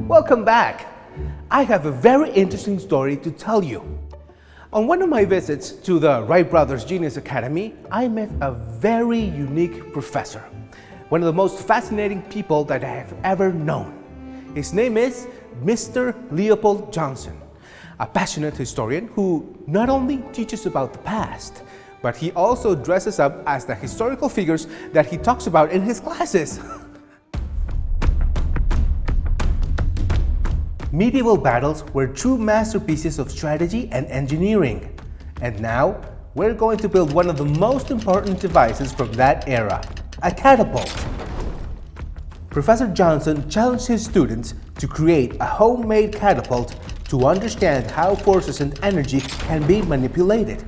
Welcome back! I have a very interesting story to tell you. On one of my visits to the Wright Brothers Genius Academy, I met a very unique professor, one of the most fascinating people that I have ever known. His name is Mr. Leopold Johnson, a passionate historian who not only teaches about the past, but he also dresses up as the historical figures that he talks about in his classes. Medieval battles were true masterpieces of strategy and engineering. And now, we're going to build one of the most important devices from that era, a catapult. Professor Johnson challenged his students to create a homemade catapult to understand how forces and energy can be manipulated,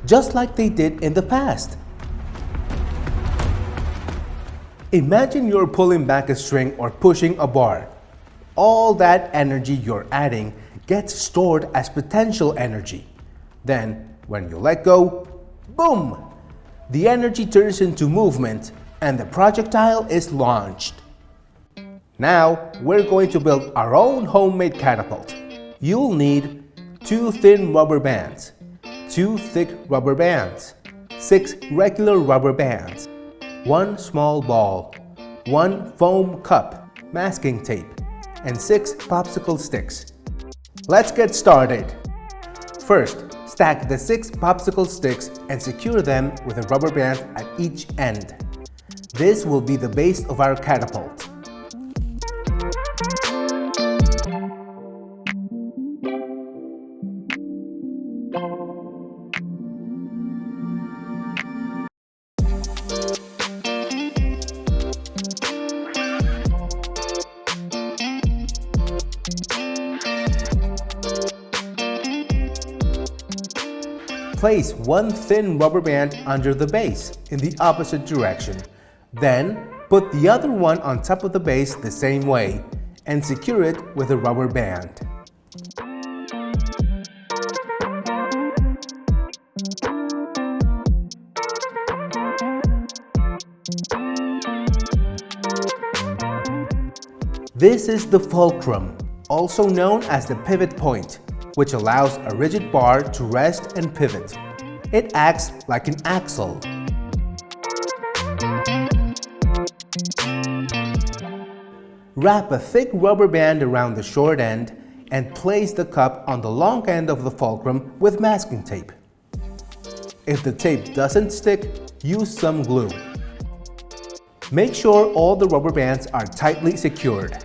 just like they did in the past. Imagine you're pulling back a string or pushing a bar. All that energy you're adding gets stored as potential energy. Then, when you let go, boom! The energy turns into movement and the projectile is launched. Now, we're going to build our own homemade catapult. You'll need 2 thin rubber bands, 2 thick rubber bands, 6 regular rubber bands, 1 small ball, 1 foam cup, masking tape, and 6 popsicle sticks. Let's get started. First, stack the 6 popsicle sticks and secure them with a rubber band at each end. This will be the base of our catapult. Place 1 thin rubber band under the base in the opposite direction. Then, put the other one on top of the base the same way and secure it with a rubber band. This is the fulcrum, also known as the pivot point, which allows a rigid bar to rest and pivot. It acts like an axle. Wrap a thick rubber band around the short end and place the cup on the long end of the fulcrum with masking tape. If the tape doesn't stick, use some glue. Make sure all the rubber bands are tightly secured.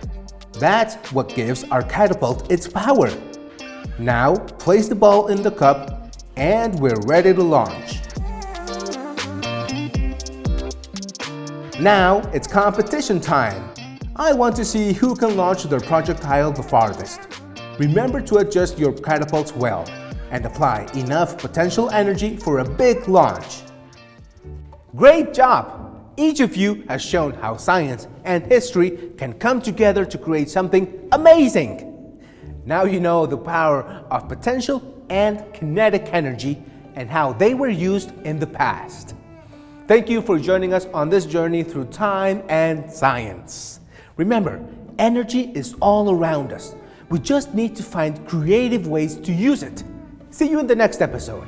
That's what gives our catapult its power. Now, place the ball in the cup and we're ready to launch. Now, it's competition time. I want to see who can launch their projectile the farthest. Remember to adjust your catapults well and apply enough potential energy for a big launch. Great job! Each of you has shown how science and history can come together to create something amazing. Now you know the power of potential and kinetic energy and how they were used in the past. Thank you for joining us on this journey through time and science. Remember, energy is all around us. We just need to find creative ways to use it. See you in the next episode.